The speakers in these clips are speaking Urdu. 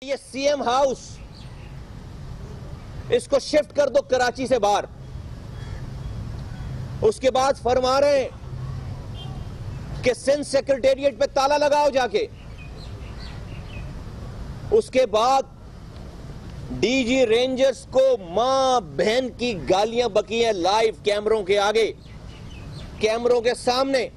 یہ سی ایم ہاؤس اس کو شفٹ کر دو کراچی سے باہر. اس کے بعد فرما رہے ہیں کہ سندھ سیکرٹیریٹ پہ تالا لگاؤ جا کے. اس کے بعد ڈی جی رینجرز کو ماں بہن کی گالیاں بکی ہیں لائیو کیمروں کے آگے, کیمروں کے سامنے.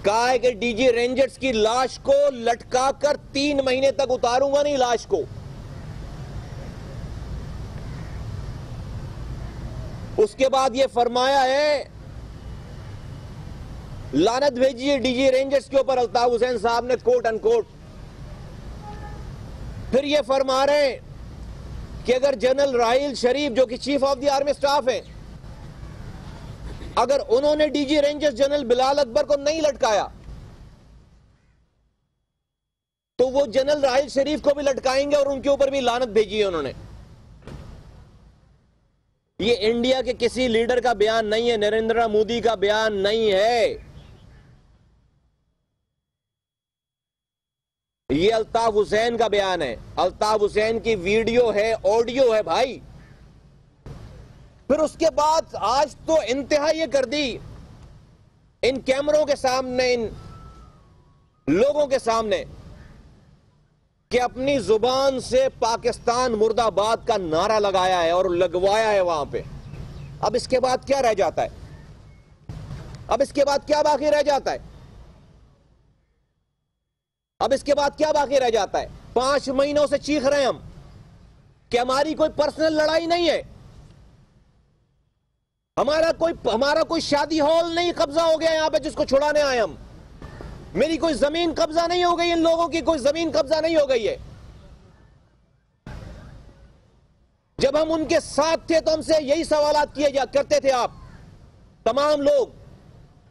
کہا ہے کہ ڈی جی رینجرز کی لاش کو لٹکا کر 3 مہینے تک اتاروں گا نہیں لاش کو. اس کے بعد یہ فرمایا ہے لعنت بھیجیے ڈی جی رینجرز کے اوپر الطاف حسین صاحب نے کوٹ ان کوٹ. پھر یہ فرما رہے ہیں کہ اگر جنرل راحیل شریف جو کہ chief of the army staff ہیں, اگر انہوں نے ڈی جی رینجرز جنرل بلال اکبر کو نہیں لٹکایا تو وہ جنرل راحیل شریف کو بھی لٹکائیں گے اور ان کے اوپر بھی لعنت بھیجی ہے انہوں نے. یہ انڈیا کے کسی لیڈر کا بیان نہیں ہے, نریندر مودی کا بیان نہیں ہے, یہ الطاف حسین کا بیان ہے. الطاف حسین کی ویڈیو ہے, آڈیو ہے بھائی. پھر اس کے بعد آج تو انتہا یہ کر دی ان کیمروں کے سامنے, ان لوگوں کے سامنے, کہ اپنی زبان سے پاکستان مرد آباد کا نعرہ لگایا ہے اور لگوایا ہے وہاں پہ. اب اس کے بعد کیا رہ جاتا ہے؟ اب اس کے بعد کیا باقی رہ جاتا ہے؟ اب اس کے بعد کیا باقی رہ جاتا ہے؟ 5 مہینوں سے چیخ رہے ہیں ہم کہ ہماری کوئی پرسنل لڑائی نہیں ہے, ہمارا کوئی شادی ہال نہیں قبضہ ہو گیا یہاں پہ جس کو چھڑانے آئے ہم. میری کوئی زمین قبضہ نہیں ہو گئی, ان لوگوں کی کوئی زمین قبضہ نہیں ہو گئی ہے. جب ہم ان کے ساتھ تھے تو ہم سے یہی سوالات کیے کرتے تھے آپ تمام لوگ.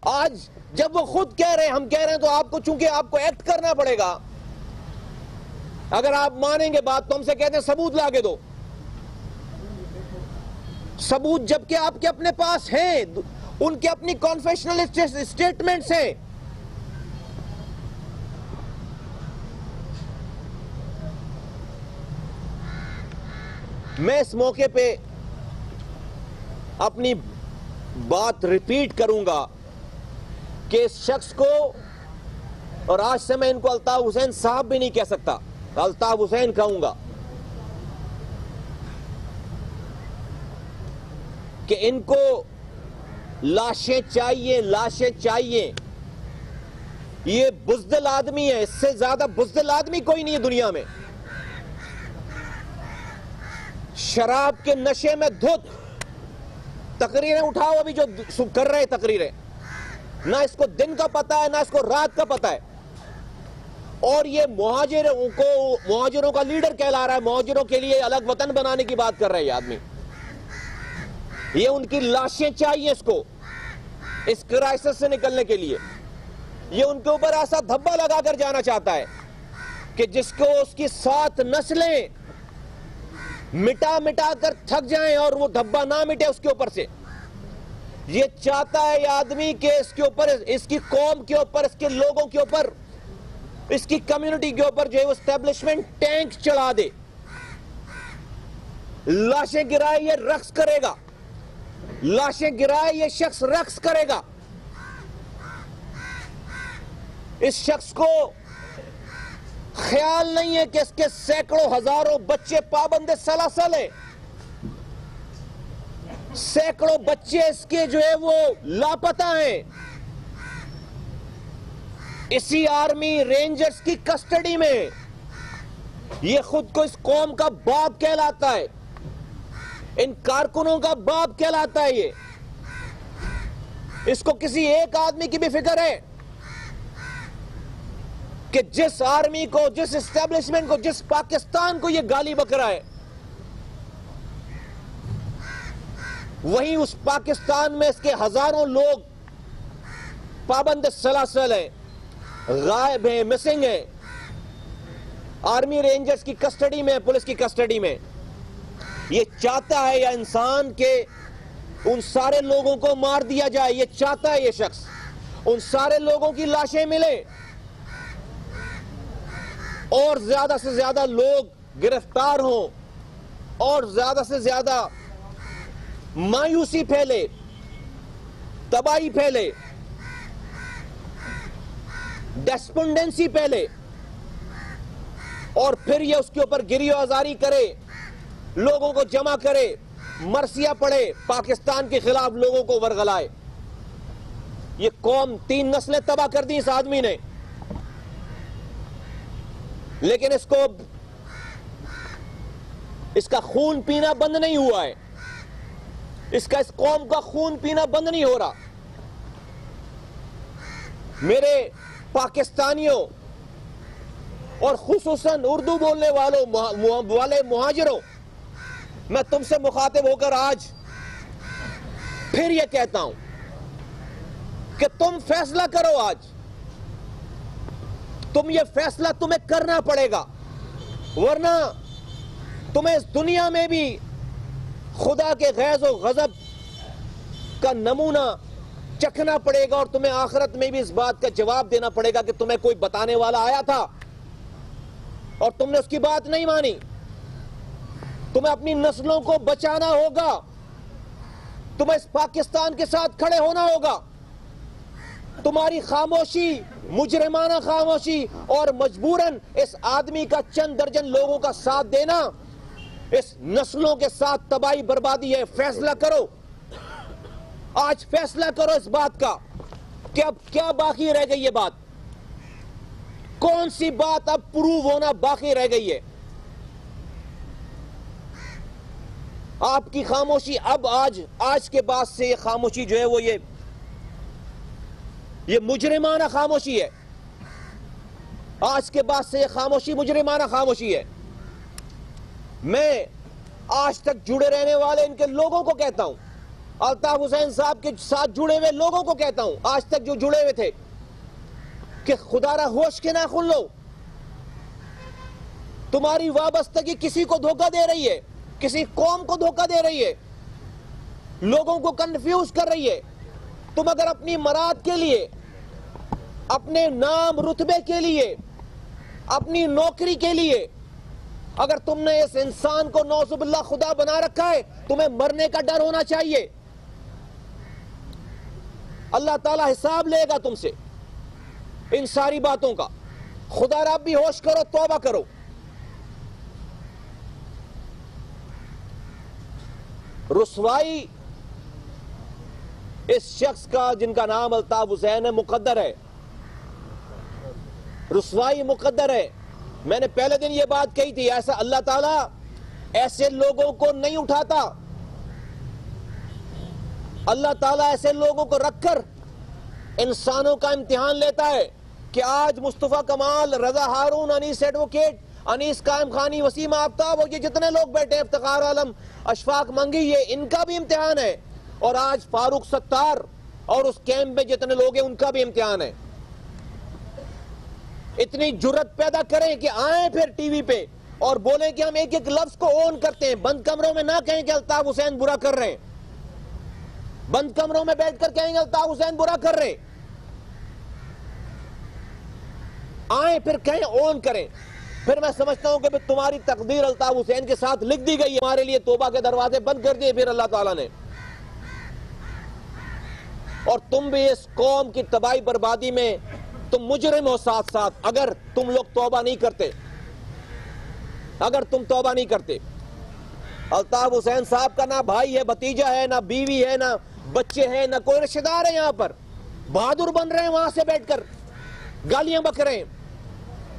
آج جب وہ خود کہہ رہے ہیں, ہم کہہ رہے ہیں, تو آپ کو چونکہ آپ کو ایکٹ کرنا پڑے گا. اگر آپ مانیں گے بات تو ہم سے کہتے ہیں ثبوت لا کے دو. ثبوت جبکہ آپ کے اپنے پاس ہیں, ان کے اپنی کانفیشنل اسٹیٹمنٹس ہیں. میں اس موقع پہ اپنی بات ریپیٹ کروں گا کہ اس شخص کو, اور آج سے میں ان کو الطاف حسین صاحب بھی نہیں کہہ سکتا, الطاف حسین کہوں گا, کہ ان کو لاشیں چاہیے, لاشیں چاہیے. یہ بزدل آدمی ہے, اس سے زیادہ بزدل آدمی کوئی نہیں ہے دنیا میں. شراب کے نشے میں دھت تقریریں اٹھاؤ ابھی جو کر رہے تقریریں, نہ اس کو دن کا پتہ ہے نہ اس کو رات کا پتہ ہے. اور یہ مہاجروں کا لیڈر کہلا رہا ہے, مہاجروں کے لیے الگ وطن بنانے کی بات کر رہے ہیں یہ آدمی. یہ ان کی لاشیں چاہیے اس کو اس کرائسس سے نکلنے کے لیے. یہ ان کے اوپر ایسا دھبا لگا کر جانا چاہتا ہے کہ جس کو اس کی 7 نسلیں مٹا مٹا کر تھک جائیں اور وہ دھبا نہ مٹے اس کے اوپر سے. یہ چاہتا ہے یہ آدمی کہ اس کے اوپر, اس کی قوم کے اوپر, اس کے لوگوں کے اوپر, اس کی کمیونٹی کے اوپر جو ہے وہ اسٹیبلشمنٹ ٹینک چلا دے. لاشیں گرائے یہ رقص کرے گا, لاشیں گرائے یہ شخص رقص کرے گا. اس شخص کو خیال نہیں ہے کہ اس کے سینکڑوں ہزاروں بچے پابند سلاسل ہیں, سینکڑوں بچے اس کے جو ہے وہ لاپتہ ہیں, اسی آرمی رینجرز کی کسٹڈی میں. یہ خود کو اس قوم کا باپ کہلاتا ہے, ان کارکنوں کا باپ کہلاتا ہے. یہ اس کو کسی ایک آدمی کی بھی فکر ہے کہ جس آرمی کو, جس اسٹیبلشمنٹ کو, جس پاکستان کو یہ گالی بک رہا ہے, وہیں اس پاکستان میں اس کے ہزاروں لوگ پابند سلاسل ہیں, غائب ہیں, مسنگ ہیں, آرمی رینجرز کی کسٹڈی میں, پولیس کی کسٹڈی میں. یہ چاہتا ہے یہ انسان کہ ان سارے لوگوں کو مار دیا جائے. یہ چاہتا ہے یہ شخص ان سارے لوگوں کی لاشیں ملیں. اور زیادہ سے زیادہ لوگ گرفتار ہوں اور زیادہ سے زیادہ مایوسی پھیلے، تباہی پھیلے، ڈسپنڈنسی پھیلے، اور پھر یہ اس کے اوپر گری و آزاری کرے، لوگوں کو جمع کرے، مرثیہ پڑے، پاکستان کے خلاف لوگوں کو ورغلائے. یہ قوم 3 نسلیں تباہ کر دی اس آدمی نے، لیکن اس کا خون پینا بند نہیں ہوا ہے، اس قوم کا خون پینا بند نہیں ہو رہا. میرے پاکستانیوں اور خصوصاً اردو بولنے والے مہاجروں، میں تم سے مخاطب ہو کر آج پھر یہ کہتا ہوں کہ تم فیصلہ کرو. آج یہ فیصلہ تمہیں کرنا پڑے گا، ورنہ تمہیں اس دنیا میں بھی خدا کے غیظ و غضب کا نمونہ چکھنا پڑے گا، اور تمہیں آخرت میں بھی اس بات کا جواب دینا پڑے گا کہ تمہیں کوئی بتانے والا آیا تھا اور تم نے اس کی بات نہیں مانی. تمہیں اپنی نسلوں کو بچانا ہوگا، تمہیں اس پاکستان کے ساتھ کھڑے ہونا ہوگا. تمہاری خاموشی، مجرمانہ خاموشی، اور مجبوراً اس آدمی کا چند درجن لوگوں کا ساتھ دینا اس نسلوں کے ساتھ تباہی بربادی ہے. فیصلہ کرو آج، فیصلہ کرو اس بات کا کہ اب کیا باقی رہ گئی ہے. بات کون سی بات اب پروو ہونا باقی رہ گئی ہے؟ آپ کی خاموشی اب آج کے بعد سے یہ خاموشی جو ہے وہ یہ مجرمانہ خاموشی ہے. آج کے بعد سے یہ خاموشی مجرمانہ خاموشی ہے. میں آج تک جڑے رہنے والے ان کے لوگوں کو کہتا ہوں، الطاف حسین صاحب کے ساتھ جڑے ہوئے لوگوں کو کہتا ہوں، آج تک جو جڑے ہوئے تھے، کہ خدا را ہوش کے ناخن لو. تمہاری وابستگی کسی کو دھوکہ دے رہی ہے، کسی قوم کو دھوکہ دے رہی ہے، لوگوں کو کنفیوز کر رہی ہے. تم اگر اپنی مراد کے لیے، اپنے نام رتبے کے لیے، اپنی نوکری کے لیے اگر تم نے اس انسان کو نعوذ باللہ خدا بنا رکھا ہے، تمہیں مرنے کا ڈر ہونا چاہیے. اللہ تعالیٰ حساب لے گا تم سے ان ساری باتوں کا. خدا رب بھی ہوش کرو، توبہ کرو. رسوائی اس شخص کا جن کا نام الطاف حسین ہے مقدر ہے، رسوائی مقدر ہے. میں نے پہلے دن یہ بات کہی تھی، ایسا اللہ تعالیٰ ایسے لوگوں کو نہیں اٹھاتا. اللہ تعالیٰ ایسے لوگوں کو رکھ کر انسانوں کا امتحان لیتا ہے کہ آج مصطفیٰ کمال، رضا ہارون، انیس ایڈوکیٹ، انیس قائم خانی، وسیم آفتاب، اور یہ جتنے لوگ بیٹھے، افتخار عالم، اشفاق منگی، یہ ان کا بھی امتحان ہے. اور آج فاروق ستار اور اس کیمپ میں جتنے لوگ ہیں ان کا بھی امتحان ہے. اتنی جرت پیدا کریں کہ آئیں پھر ٹی وی پہ اور بولیں کہ ہم ایک ایک لفظ کو اون کرتے ہیں. بند کمروں میں نہ کہیں کہ الطاف حسین برا کر رہے ہیں، بند کمروں میں بیٹھ کر کہیں گے الطاف حسین برا کر رہے ہیں. آئیں پھر کہیں، اون کریں. پھر میں سمجھتا ہوں کہ تمہاری تقدیر الطاف حسین کے ساتھ لکھ دی گئی ہے. ہمارے لیے توبہ کے دروازے بند کر دیے پھر اللہ تعالیٰ نے. اور تم بھی اس قوم کی تباہی بربادی میں تم مجرم ہو ساتھ ساتھ، اگر تم لوگ توبہ نہیں کرتے، اگر تم توبہ نہیں کرتے. الطاف حسین صاحب کا نہ بھائی ہے، بھتیجا ہے، نہ بیوی ہے، نہ بچے ہیں، نہ کوئی رشتہ دار ہے. یہاں پر بہادر بن رہے ہیں، وہاں سے بیٹھ کر گالیاں بک رہے ہیں،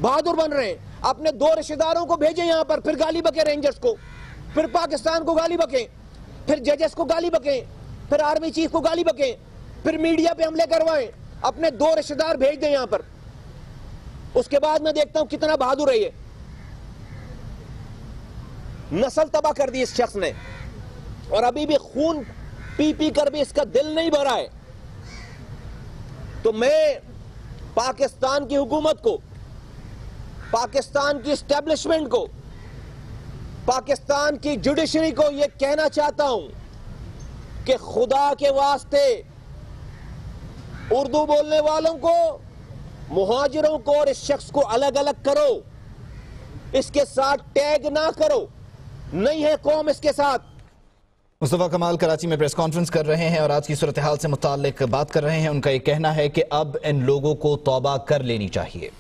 بہادر بن رہے ہیں. اپنے 2 رشتہ داروں کو بھیجیں یہاں پر، پھر گالی بکیں رینجرز کو، پھر پاکستان کو گالی بکیں، پھر ججز کو گالی بکیں، پھر آرمی چیف کو گالی بکیں، پھر میڈیا پہ حملے کروائیں. اپنے 2 رشتہ دار بھیج دیں یہاں پر. اس کے بعد میں دیکھتا ہوں کتنا بہادر ہے. یہ نسل تباہ کر دی اس شخص نے، اور ابھی بھی خون پی پی کر بھی اس کا دل نہیں بھرا ہے. تو میں پاکستان کی حکومت کو، پاکستان کی اسٹیبلشمنٹ کو، پاکستان کی جوڈیشری کو یہ کہنا چاہتا ہوں کہ خدا کے واسطے اردو بولنے والوں کو، مہاجروں کو اور اس شخص کو الگ الگ کرو. اس کے ساتھ ٹیگ نہ کرو. نہیں ہے قوم اس کے ساتھ. مصطفیٰ کمال کراچی میں پریس کانفرنس کر رہے ہیں اور آج کی صورتحال سے متعلق بات کر رہے ہیں. ان کا یہ کہنا ہے کہ اب ان لوگوں کو توبہ کر لینی چاہیے.